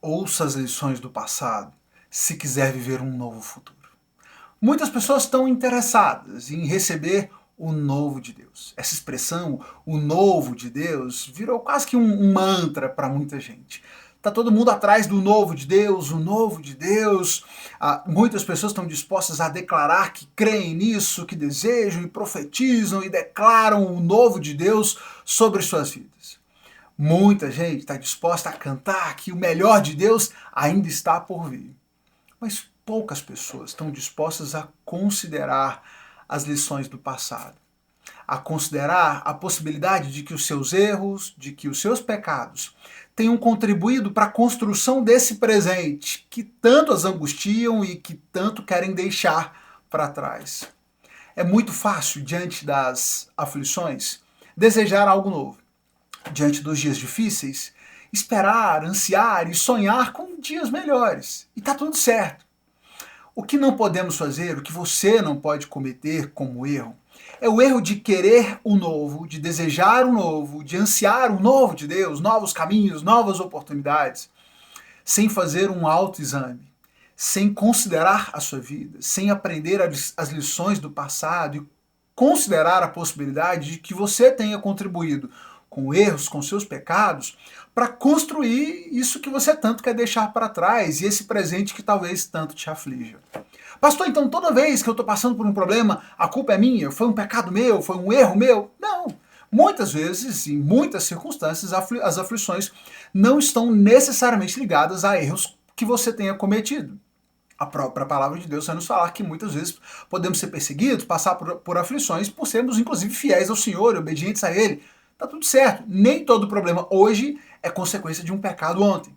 Ouça as lições do passado se quiser viver um novo futuro. Muitas pessoas estão interessadas em receber o novo de Deus. Essa expressão, o novo de Deus, virou quase que um mantra para muita gente. Está todo mundo atrás do novo de Deus, o novo de Deus. Muitas pessoas estão dispostas a declarar que creem nisso, que desejam e profetizam e declaram o novo de Deus sobre suas vidas. Muita gente está disposta a cantar que o melhor de Deus ainda está por vir. Mas poucas pessoas estão dispostas a considerar as lições do passado, a considerar a possibilidade de que os seus erros, de que os seus pecados tenham contribuído para a construção desse presente que tanto as angustiam e que tanto querem deixar para trás. É muito fácil, diante das aflições, desejar algo novo. Diante dos dias difíceis, esperar, ansiar e sonhar com dias melhores. E está tudo certo. O que não podemos fazer, o que você não pode cometer como erro, é o erro de querer o novo, de desejar o novo, de ansiar o novo de Deus, novos caminhos, novas oportunidades, sem fazer um autoexame, sem considerar a sua vida, sem aprender as lições do passado e considerar a possibilidade de que você tenha contribuído com erros, com seus pecados, para construir isso que você tanto quer deixar para trás e esse presente que talvez tanto te aflija. Pastor, então toda vez que eu estou passando por um problema, a culpa é minha? Foi um pecado meu? Foi um erro meu? Não. Muitas vezes, em muitas circunstâncias, as aflições não estão necessariamente ligadas a erros que você tenha cometido. A própria palavra de Deus vai nos falar que muitas vezes podemos ser perseguidos, passar por aflições, por sermos inclusive fiéis ao Senhor e obedientes a Ele. Tá tudo certo. Nem todo problema hoje é consequência de um pecado ontem.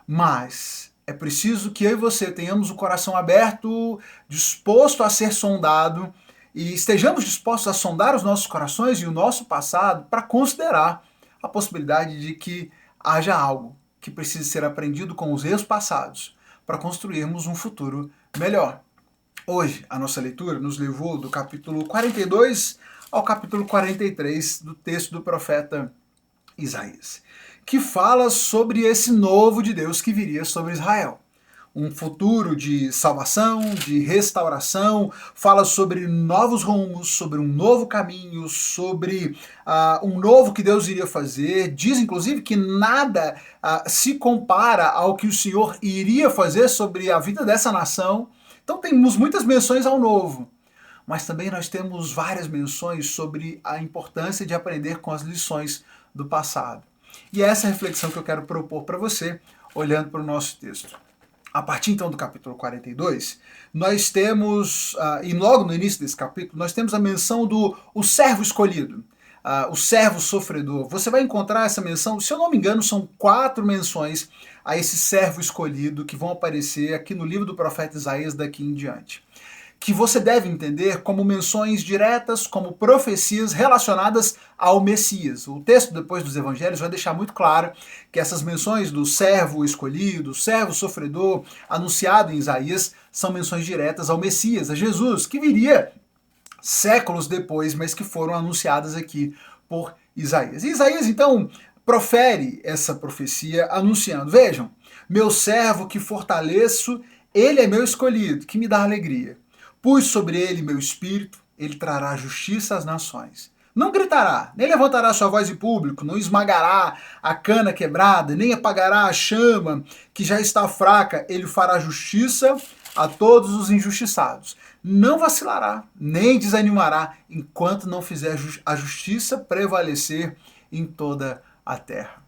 Mas é preciso que eu e você tenhamos o coração aberto, disposto a ser sondado, e estejamos dispostos a sondar os nossos corações e o nosso passado para considerar a possibilidade de que haja algo que precise ser aprendido com os erros passados para construirmos um futuro melhor. Hoje, a nossa leitura nos levou do capítulo 42 ao capítulo 43 do texto do profeta Isaías, que fala sobre esse novo de Deus que viria sobre Israel. Um futuro de salvação, de restauração, fala sobre novos rumos, sobre um novo caminho, sobre um novo que Deus iria fazer. Diz, inclusive, que nada se compara ao que o Senhor iria fazer sobre a vida dessa nação. Então temos muitas menções ao novo. Mas também nós temos várias menções sobre a importância de aprender com as lições do passado. E é essa reflexão que eu quero propor para você, olhando para o nosso texto. A partir então do capítulo 42, nós temos, e logo no início desse capítulo, nós temos a menção do o servo escolhido, o servo sofredor. Você vai encontrar essa menção, se eu não me engano, são 4 menções a esse servo escolhido que vão aparecer aqui no livro do profeta Isaías daqui em diante, que você deve entender como menções diretas, como profecias relacionadas ao Messias. O texto depois dos evangelhos vai deixar muito claro que essas menções do servo escolhido, servo sofredor, anunciado em Isaías, são menções diretas ao Messias, a Jesus, que viria séculos depois, mas que foram anunciadas aqui por Isaías. E Isaías, então, profere essa profecia anunciando: vejam, meu servo que fortaleço, ele é meu escolhido, que me dá alegria. Pus sobre ele meu espírito, ele trará justiça às nações. Não gritará, nem levantará sua voz em público, não esmagará a cana quebrada, nem apagará a chama que já está fraca. Ele fará justiça a todos os injustiçados. Não vacilará, nem desanimará, enquanto não fizer a justiça prevalecer em toda a terra.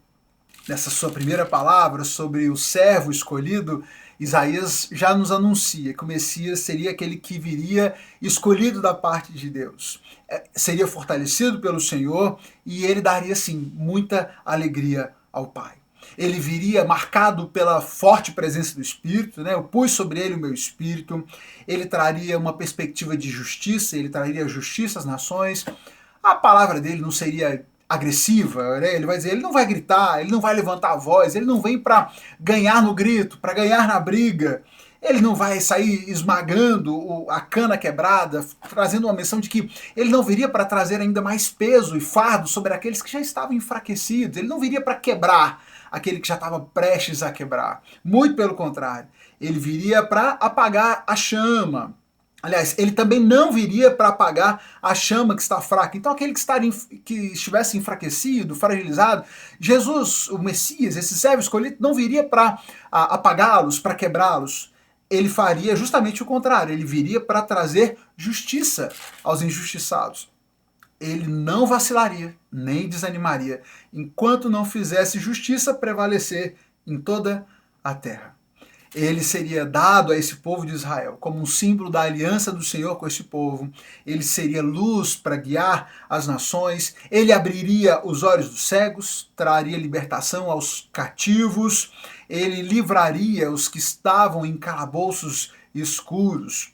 Nessa sua primeira palavra sobre o servo escolhido, Isaías já nos anuncia que o Messias seria aquele que viria escolhido da parte de Deus. Seria fortalecido pelo Senhor e ele daria, sim, muita alegria ao Pai. Ele viria marcado pela forte presença do Espírito, né? Eu pus sobre ele o meu Espírito. Ele traria uma perspectiva de justiça, ele traria justiça às nações. A palavra dele não seria agressiva, né? Ele vai dizer, ele não vai gritar, ele não vai levantar a voz, ele não vem para ganhar no grito, para ganhar na briga, ele não vai sair esmagando a cana quebrada, trazendo uma menção de que ele não viria para trazer ainda mais peso e fardo sobre aqueles que já estavam enfraquecidos, ele não viria para quebrar aquele que já estava prestes a quebrar. Muito pelo contrário, ele viria para apagar a chama. Aliás, ele também não viria para apagar a chama que está fraca. Então, aquele que estivesse enfraquecido, fragilizado, Jesus, o Messias, esse servo escolhido, não viria para apagá-los, para quebrá-los. Ele faria justamente o contrário. Ele viria para trazer justiça aos injustiçados. Ele não vacilaria, nem desanimaria, enquanto não fizesse justiça prevalecer em toda a terra. Ele seria dado a esse povo de Israel como um símbolo da aliança do Senhor com esse povo. Ele seria luz para guiar as nações. Ele abriria os olhos dos cegos, traria libertação aos cativos. Ele livraria os que estavam em calabouços escuros.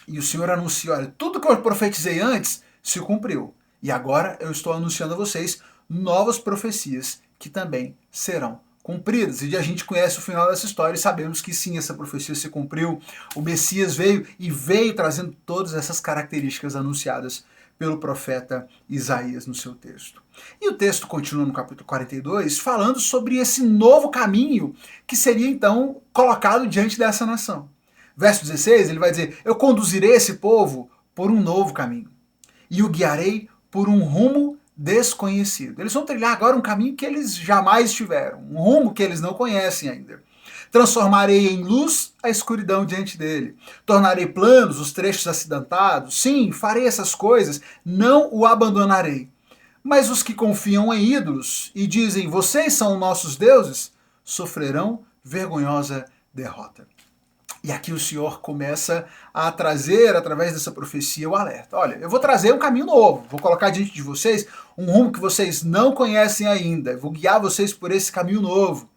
E o Senhor anuncia, olha, tudo que eu profetizei antes se cumpriu. E agora eu estou anunciando a vocês novas profecias que também serão cumpridas. E a gente conhece o final dessa história e sabemos que sim, essa profecia se cumpriu. O Messias veio trazendo todas essas características anunciadas pelo profeta Isaías no seu texto. E o texto continua no capítulo 42 falando sobre esse novo caminho que seria então colocado diante dessa nação. Verso 16, ele vai dizer, eu conduzirei esse povo por um novo caminho e o guiarei por um rumo desconhecido. Eles vão trilhar agora um caminho que eles jamais tiveram, um rumo que eles não conhecem ainda. Transformarei em luz a escuridão diante dele. Tornarei planos os trechos acidentados. Sim, farei essas coisas, não o abandonarei. Mas os que confiam em ídolos e dizem, vocês são nossos deuses, sofrerão vergonhosa derrota. E aqui o Senhor começa a trazer, através dessa profecia, o alerta. Olha, eu vou trazer um caminho novo, vou colocar diante de vocês um rumo que vocês não conhecem ainda, vou guiar vocês por esse caminho novo.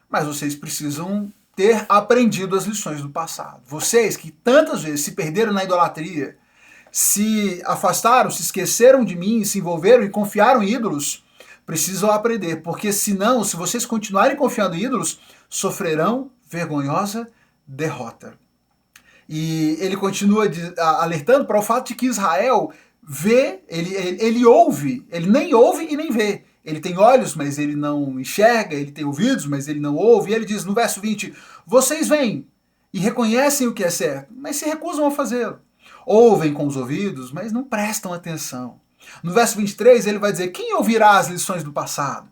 Mas vocês precisam ter aprendido as lições do passado. Vocês que tantas vezes se perderam na idolatria, se afastaram, se esqueceram de mim, se envolveram e confiaram em ídolos, precisam aprender, porque senão, se vocês continuarem confiando em ídolos, sofrerão vergonhosa derrota. E ele continua alertando para o fato de que Israel vê, ele ouve, ele nem ouve e nem vê. Ele tem olhos, mas ele não enxerga, ele tem ouvidos, mas ele não ouve. E ele diz no verso 20, vocês veem e reconhecem o que é certo, mas se recusam a fazê-lo. Ouvem com os ouvidos, mas não prestam atenção. No verso 23 ele vai dizer, quem ouvirá as lições do passado?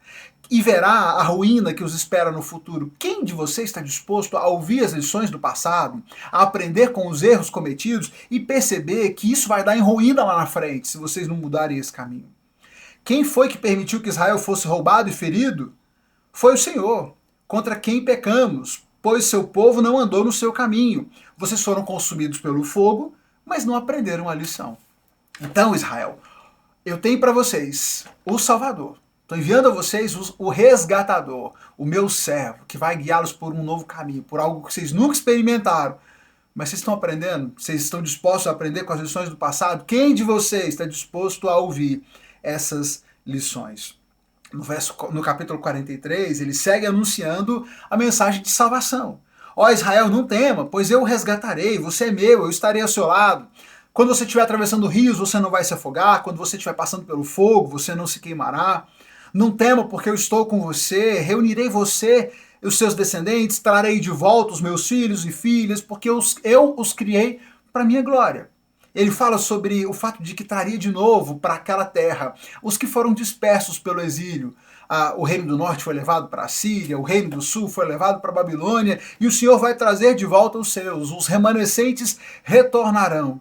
E verá a ruína que os espera no futuro. Quem de vocês está disposto a ouvir as lições do passado, a aprender com os erros cometidos e perceber que isso vai dar em ruína lá na frente, se vocês não mudarem esse caminho? Quem foi que permitiu que Israel fosse roubado e ferido? Foi o Senhor, contra quem pecamos, pois seu povo não andou no seu caminho. Vocês foram consumidos pelo fogo, mas não aprenderam a lição. Então, Israel, eu tenho para vocês o Salvador. Estou enviando a vocês o resgatador, o meu servo, que vai guiá-los por um novo caminho, por algo que vocês nunca experimentaram. Mas vocês estão aprendendo? Vocês estão dispostos a aprender com as lições do passado? Quem de vocês está disposto a ouvir essas lições? No capítulo 43, ele segue anunciando a mensagem de salvação. Ó Israel, não tema, pois eu o resgatarei, você é meu, eu estarei ao seu lado. Quando você estiver atravessando rios, você não vai se afogar. Quando você estiver passando pelo fogo, você não se queimará. Não tema, porque eu estou com você, reunirei você e os seus descendentes, trarei de volta os meus filhos e filhas, porque eu os criei para minha glória. Ele fala sobre o fato de que traria de novo para aquela terra os que foram dispersos pelo exílio. O reino do norte foi levado para a Síria, o reino do sul foi levado para a Babilônia, e o Senhor vai trazer de volta os seus, os remanescentes retornarão.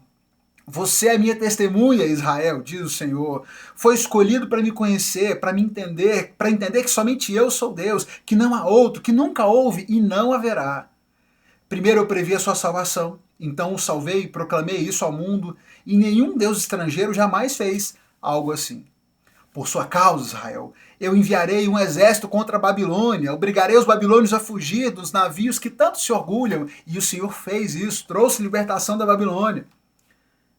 Você é minha testemunha, Israel, diz o Senhor. Foi escolhido para me conhecer, para me entender, para entender que somente eu sou Deus, que não há outro, que nunca houve e não haverá. Primeiro eu previ a sua salvação, então o salvei e proclamei isso ao mundo, e nenhum Deus estrangeiro jamais fez algo assim. Por sua causa, Israel, eu enviarei um exército contra a Babilônia, obrigarei os babilônios a fugir dos navios que tanto se orgulham, e o Senhor fez isso, trouxe libertação da Babilônia.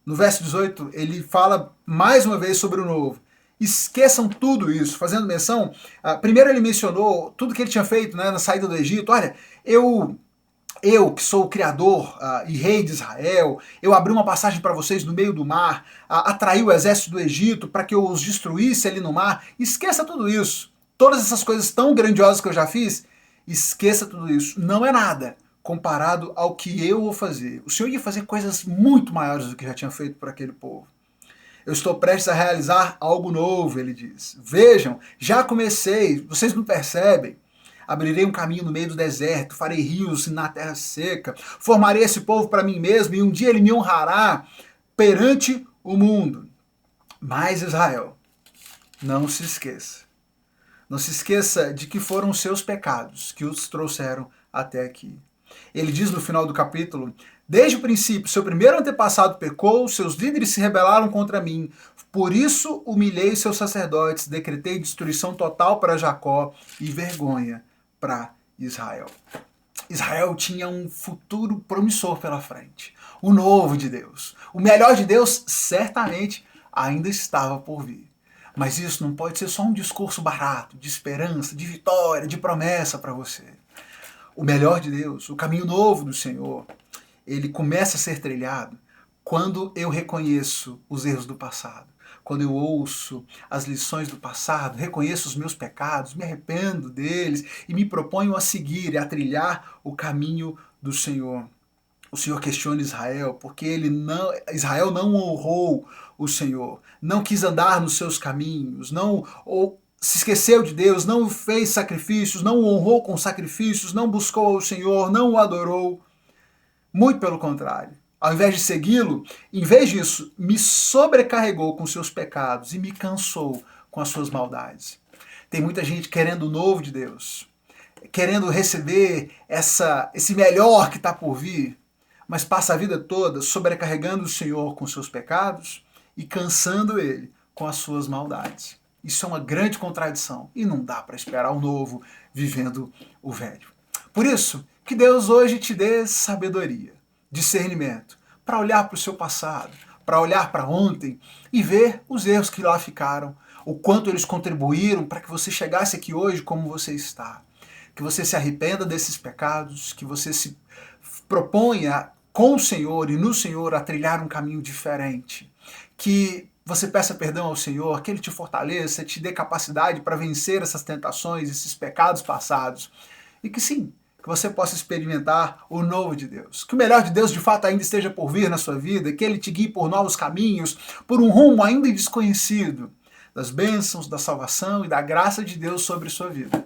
No verso 18, ele fala mais uma vez sobre o novo. Esqueçam tudo isso, fazendo menção. Primeiro ele mencionou tudo que ele tinha feito, né, na saída do Egito. Olha, eu que sou o Criador e Rei de Israel, eu abri uma passagem para vocês no meio do mar, atraí o exército do Egito para que eu os destruísse ali no mar. Esqueça tudo isso. todas essas coisas tão grandiosas que eu já fiz, esqueça tudo isso. Não é nada comparado ao que eu vou fazer. O Senhor ia fazer coisas muito maiores do que já tinha feito por aquele povo. Eu estou prestes a realizar algo novo, ele diz. Vejam, já comecei, vocês não percebem. Abrirei um caminho no meio do deserto, farei rios na terra seca, formarei esse povo para mim mesmo e um dia ele me honrará perante o mundo. Mas Israel, não se esqueça. Não se esqueça de que foram os seus pecados que os trouxeram até aqui. Ele diz no final do capítulo: desde o princípio, seu primeiro antepassado pecou, seus líderes se rebelaram contra mim. Por isso humilhei seus sacerdotes, decretei destruição total para Jacó e vergonha para Israel. Israel tinha um futuro promissor pela frente. O novo de Deus. O melhor de Deus certamente ainda estava por vir. Mas isso não pode ser só um discurso barato, de esperança, de vitória, de promessa para você. O melhor de Deus, o caminho novo do Senhor, ele começa a ser trilhado quando eu reconheço os erros do passado, quando eu ouço as lições do passado, reconheço os meus pecados, me arrependo deles e me proponho a seguir e a trilhar o caminho do Senhor. O Senhor questiona Israel porque Israel não honrou o Senhor, não quis andar nos seus caminhos, se esqueceu de Deus, não fez sacrifícios, não o honrou com sacrifícios, não buscou o Senhor, não o adorou. Muito pelo contrário. Ao invés de segui-lo, em vez disso, me sobrecarregou com seus pecados e me cansou com as suas maldades. Tem muita gente querendo o novo de Deus, querendo receber esse melhor que está por vir, mas passa a vida toda sobrecarregando o Senhor com seus pecados e cansando Ele com as suas maldades. Isso é uma grande contradição e não dá para esperar o novo vivendo o velho. Por isso, que Deus hoje te dê sabedoria, discernimento, para olhar para o seu passado, para olhar para ontem e ver os erros que lá ficaram, o quanto eles contribuíram para que você chegasse aqui hoje como você está. Que você se arrependa desses pecados, que você se proponha com o Senhor e no Senhor a trilhar um caminho diferente. Que você peça perdão ao Senhor, que Ele te fortaleça, te dê capacidade para vencer essas tentações, esses pecados passados. E que sim, que você possa experimentar o novo de Deus. Que o melhor de Deus de fato ainda esteja por vir na sua vida, que Ele te guie por novos caminhos, por um rumo ainda desconhecido, das bênçãos, da salvação e da graça de Deus sobre sua vida.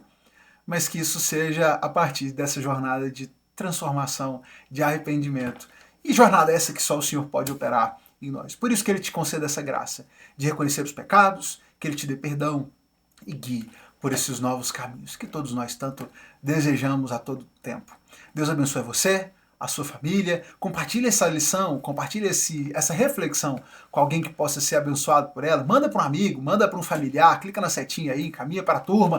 Mas que isso seja a partir dessa jornada de transformação, de arrependimento. E jornada essa que só o Senhor pode operar em nós. Por isso que Ele te conceda essa graça de reconhecer os pecados, que Ele te dê perdão e guie por esses novos caminhos que todos nós tanto desejamos a todo tempo. Deus abençoe você, a sua família, compartilhe essa lição, compartilhe essa reflexão com alguém que possa ser abençoado por ela, manda para um amigo, manda para um familiar, clica na setinha aí, encaminha para a turma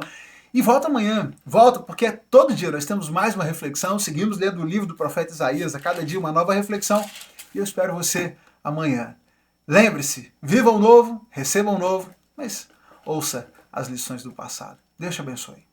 e volta amanhã, volta porque todo dia nós temos mais uma reflexão, seguimos lendo o livro do profeta Isaías, a cada dia uma nova reflexão e eu espero você amanhã. Lembre-se, viva o novo, receba o novo, mas ouça as lições do passado. Deus te abençoe.